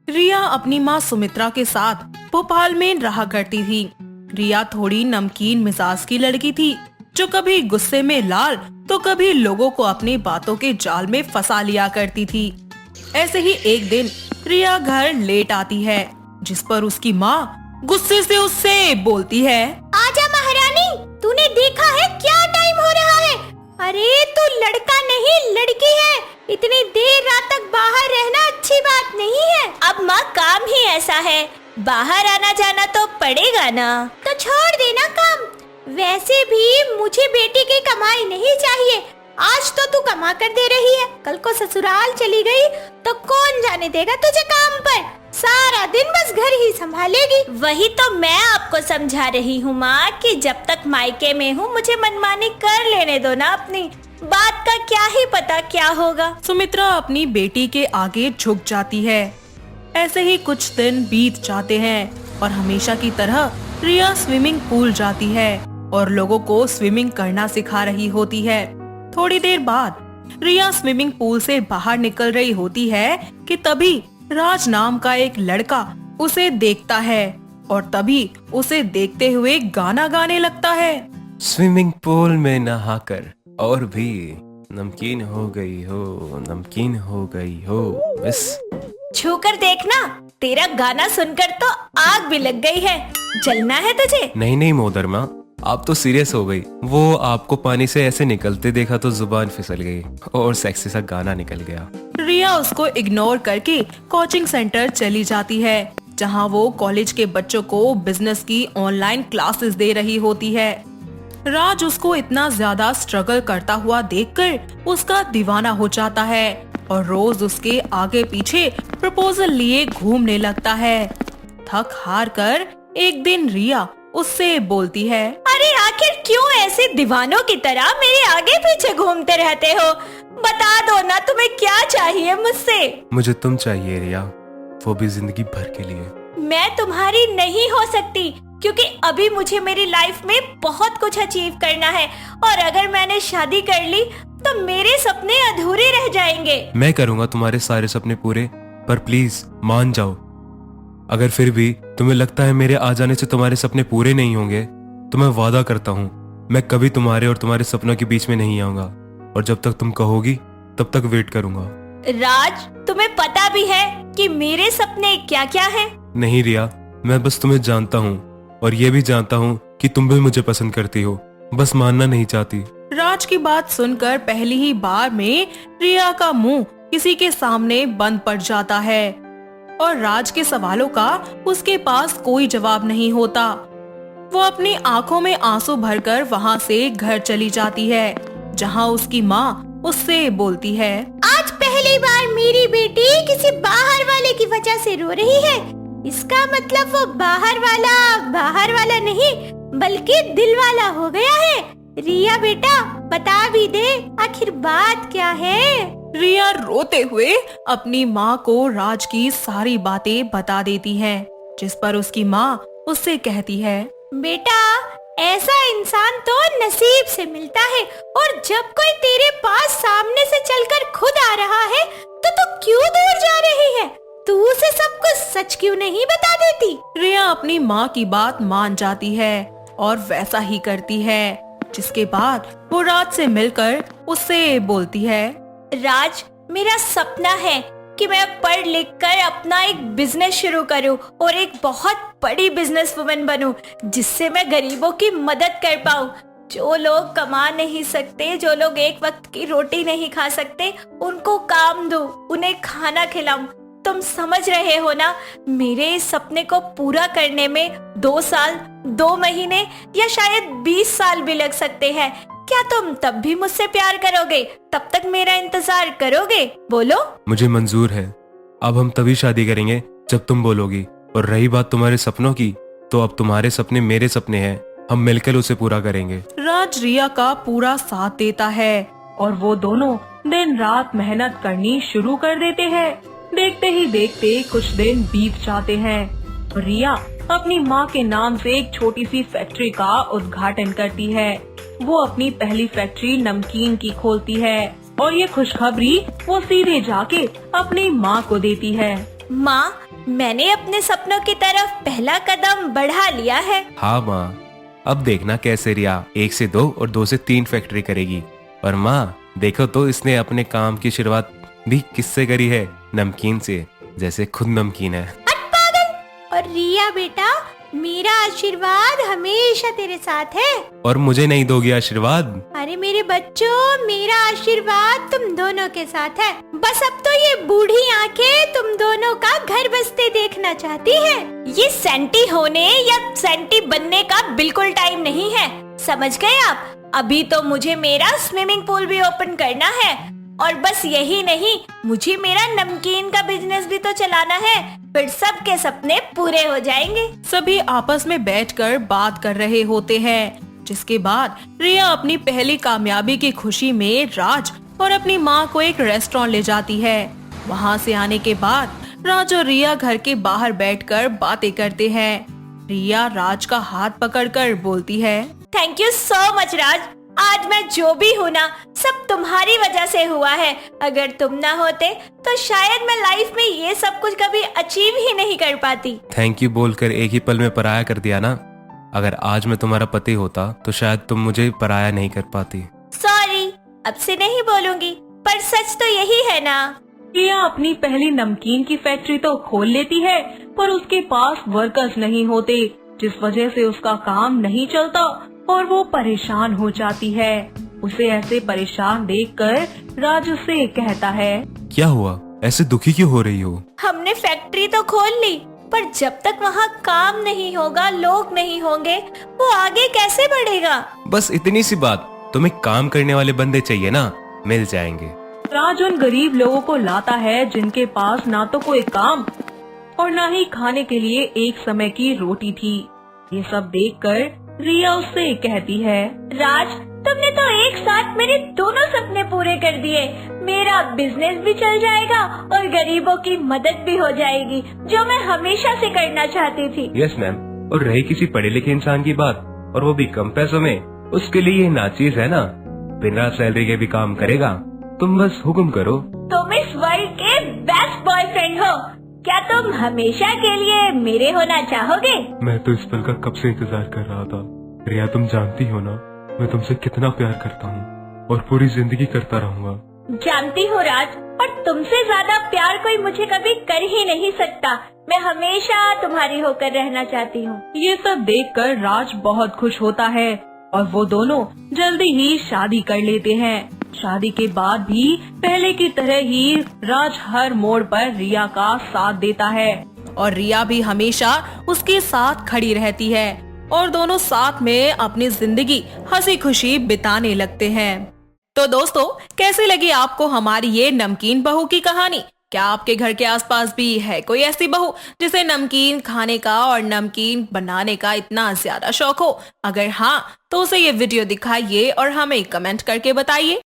रिया अपनी माँ सुमित्रा के साथ भोपाल में रहा करती थी। रिया थोड़ी नमकीन मिजाज की लड़की थी, जो कभी गुस्से में लाल तो कभी लोगों को अपनी बातों के जाल में फंसा लिया करती थी। ऐसे ही एक दिन रिया घर लेट आती है, जिस पर उसकी माँ गुस्से से उससे बोलती है, आजा महारानी, तूने देखा है क्या टाइम हो रहा है? अरे तू लड़का नहीं लड़की है, इतनी देर रात तक बाहर रहना अच्छी बात नहीं है। अब माँ काम ही ऐसा है, बाहर आना जाना तो पड़ेगा ना। तो छोड़ देना काम, वैसे भी मुझे बेटी की कमाई नहीं चाहिए। आज तो तू कमा कर दे रही है, कल को ससुराल चली गई तो कौन जाने देगा तुझे काम पर। सारा दिन बस घर ही संभालेगी। वही तो मैं आपको समझा रही हूँ माँ कि जब तक मायके में हूँ मुझे मनमानी कर लेने दो ना अपनी। बात का क्या ही पता क्या होगा। सुमित्रा अपनी बेटी के आगे झुक जाती है। ऐसे ही कुछ दिन बीत जाते हैं और हमेशा की तरह रिया स्विमिंग पूल जाती है और लोगों को स्विमिंग करना सिखा रही होती है। थोड़ी देर बाद रिया स्विमिंग पूल से बाहर निकल रही होती है कि तभी राज नाम का एक लड़का उसे देखता है और तभी उसे देखते हुए गाना गाने लगता है। स्विमिंग पूल में नहाकर और भी नमकीन हो गई हो, नमकीन हो गई हो बस। छूकर देखना, तेरा गाना सुनकर तो आग भी लग गई है। जलना है तुझे? नहीं नहीं मोहतरमा, आप तो सीरियस हो गई। वो आपको पानी से ऐसे निकलते देखा तो जुबान फिसल गई और सेक्सी सा गाना निकल गया। रिया उसको इग्नोर करके कोचिंग सेंटर चली जाती है, जहां वो कॉलेज के बच्चों को बिजनेस की ऑनलाइन क्लासेस दे रही होती है। राज उसको इतना ज्यादा स्ट्रगल करता हुआ देखकर उसका दीवाना हो जाता है और रोज उसके आगे पीछे प्रपोजल लिए घूमने लगता है। थक हार कर एक दिन रिया उससे बोलती है, अरे आखिर क्यों ऐसे दीवानों की तरह मेरे आगे पीछे घूमते रहते हो? बता दो ना तुम्हें क्या चाहिए मुझसे। मुझे तुम चाहिए रिया, वो भी जिंदगी भर के लिए। मैं तुम्हारी नहीं हो सकती, क्योंकि अभी मुझे मेरी लाइफ में बहुत कुछ अचीव करना है और अगर मैंने शादी कर ली तो मेरे सपने अधूरे रह जाएंगे। मैं करूँगा तुम्हारे सारे सपने पूरे, पर प्लीज मान जाओ। अगर फिर भी तुम्हें लगता है मेरे आ जाने से तुम्हारे सपने पूरे नहीं होंगे तो मैं वादा करता हूँ मैं कभी तुम्हारे और तुम्हारे सपनों के बीच में नहीं आऊंगा और जब तक तुम कहोगी तब तक वेट करूंगा। राज, तुम्हें पता भी है कि मेरे सपने क्या क्या हैं? नहीं रिया, मैं बस तुम्हें जानता हूँ और ये भी जानता हूँ कि तुम भी मुझे पसंद करती हो, बस मानना नहीं चाहती। राज की बात सुनकर पहली ही बार में रिया का मुंह किसी के सामने बंद पड़ जाता है और राज के सवालों का उसके पास कोई जवाब नहीं होता। वो अपनी आंखों में आंसू भरकर वहाँ से घर चली जाती है, जहाँ उसकी माँ उससे बोलती है, आज पहली बार मेरी बेटी किसी बाहर वाले की वजह से रो रही है। इसका मतलब वो बाहर वाला नहीं बल्कि दिल वाला हो गया है। रिया बेटा, बता भी दे आखिर बात क्या है। रिया रोते हुए अपनी माँ को राज की सारी बातें बता देती है, जिस पर उसकी माँ उससे कहती है, बेटा, ऐसा इंसान तो नसीब से मिलता है और जब कोई तेरे पास सामने से चलकर खुद आ रहा है तो तू क्यों दूर जा रही है? तू उसे सब कुछ सच क्यों नहीं बता देती? रिया अपनी माँ की बात मान जाती है और वैसा ही करती है, जिसके बाद वो राज से मिलकर उससे बोलती है, राज, मेरा सपना है कि मैं पढ़ लिख कर अपना एक बिजनेस शुरू करूं और एक बहुत बड़ी बिजनेस वुमन बनूं, जिससे मैं गरीबों की मदद कर पाऊं। जो लोग कमा नहीं सकते, जो लोग एक वक्त की रोटी नहीं खा सकते, उनको काम दूं, उन्हें खाना खिलाऊं। तुम समझ रहे हो ना, मेरे इस सपने को पूरा करने में 2 साल, 2 महीने या शायद 20 साल भी लग सकते हैं। क्या तुम तब भी मुझसे प्यार करोगे? तब तक मेरा इंतजार करोगे? बोलो। मुझे मंजूर है। अब हम तभी शादी करेंगे जब तुम बोलोगी। और रही बात तुम्हारे सपनों की, तो अब तुम्हारे सपने मेरे सपने हैं, हम मिलकर उसे पूरा करेंगे। राज रिया का पूरा साथ देता है और वो दोनों दिन रात मेहनत करनी शुरू कर देते हैं। देखते ही देखते कुछ दिन बीत जाते हैं। रिया अपनी माँ के नाम से एक छोटी सी फैक्ट्री का उद्घाटन करती है। वो अपनी पहली फैक्ट्री नमकीन की खोलती है और ये खुशखबरी वो सीधे जाके अपनी माँ को देती है। माँ, मैंने अपने सपनों की तरफ पहला कदम बढ़ा लिया है। हाँ माँ, अब देखना कैसे रिया 1 से 2 और 2 से 3 फैक्ट्री करेगी। और माँ देखो तो इसने अपने काम की शुरुआत भी किससे करी है? नमकीन से, जैसे खुद नमकीन है। और रिया बेटा, मेरा आशीर्वाद हमेशा तेरे साथ है। और मुझे नहीं दोगी आशीर्वाद? अरे मेरे बच्चों, मेरा आशीर्वाद तुम दोनों के साथ है। बस अब तो ये बूढ़ी आंखें तुम दोनों का घर बसते देखना चाहती है। ये सेंटी होने या सेंटी बनने का बिल्कुल टाइम नहीं है, समझ गए आप? अभी तो मुझे मेरा स्विमिंग पूल भी ओपन करना है। और बस यही नहीं, मुझे मेरा नमकीन का बिजनेस भी तो चलाना है, फिर सबके सपने पूरे हो जाएंगे। सभी आपस में बैठकर बात कर रहे होते हैं, जिसके बाद रिया अपनी पहली कामयाबी की खुशी में राज और अपनी माँ को एक रेस्टोरेंट ले जाती है। वहाँ से आने के बाद राज और रिया घर के बाहर बैठकर बातें करते हैं। रिया राज का हाथ पकड़कर बोलती है, थैंक यू सो मच राज, आज मैं जो भी हूँ ना, सब तुम्हारी वजह से हुआ है। अगर तुम ना होते तो शायद मैं लाइफ में ये सब कुछ कभी अचीव ही नहीं कर पाती। थैंक यू बोलकर एक ही पल में पराया कर दिया ना। अगर आज मैं तुम्हारा पति होता तो शायद तुम मुझे पराया नहीं कर पाती। सॉरी, अब से नहीं बोलूंगी, पर सच तो यही है ना। रिया अपनी पहली नमकीन की फैक्ट्री तो खोल लेती है, पर उसके पास वर्कर्स नहीं होते, जिस वजह से उसका काम नहीं चलता और वो परेशान हो जाती है। उसे ऐसे परेशान देखकर राज उससे कहता है, क्या हुआ, ऐसे दुखी क्यों हो रही हो? हमने फैक्ट्री तो खोल ली, पर जब तक वहाँ काम नहीं होगा, लोग नहीं होंगे, वो आगे कैसे बढ़ेगा? बस इतनी सी बात, तुम्हें काम करने वाले बंदे चाहिए ना, मिल जाएंगे। राज उन गरीब लोगों को लाता है जिनके पास ना तो कोई काम और ना ही खाने के लिए एक समय की रोटी थी। ये सब देखकर रिया उससे कहती है, राज, तुमने तो एक साथ मेरे दोनों सपने पूरे कर दिए। मेरा बिजनेस भी चल जाएगा और गरीबों की मदद भी हो जाएगी, जो मैं हमेशा से करना चाहती थी। यस मैम, और रही किसी पढ़े लिखे इंसान की बात, और वो भी कम पैसों में, उसके लिए ये नाचीज है ना, बिना सैलरी के भी काम करेगा। तुम बस हुक्म करो। तुम इस वर्ल्ड के बेस्ट बॉयफ्रेंड हो, क्या तुम हमेशा के लिए मेरे होना चाहोगे? मैं तो इस पल का कब से इंतजार कर रहा था। रिया, तुम जानती हो ना मैं तुमसे कितना प्यार करता हूँ और पूरी जिंदगी करता रहूँगा। जानती हूँ राज, और तुमसे ज्यादा प्यार कोई मुझे कभी कर ही नहीं सकता। मैं हमेशा तुम्हारी होकर रहना चाहती हूँ। ये सब देखकर राज बहुत खुश होता है और वो दोनों जल्दी ही शादी कर लेते हैं। शादी के बाद भी पहले की तरह ही राज हर मोड़ पर रिया का साथ देता है और रिया भी हमेशा उसके साथ खड़ी रहती है और दोनों साथ में अपनी जिंदगी हंसी खुशी बिताने लगते हैं। तो दोस्तों, कैसी लगी आपको हमारी ये नमकीन बहू की कहानी? क्या आपके घर के आसपास भी है कोई ऐसी बहू जिसे नमकीन खाने का और नमकीन बनाने का इतना ज्यादा शौक हो? अगर हाँ, तो उसे ये वीडियो दिखाइए और हमें कमेंट करके बताइए।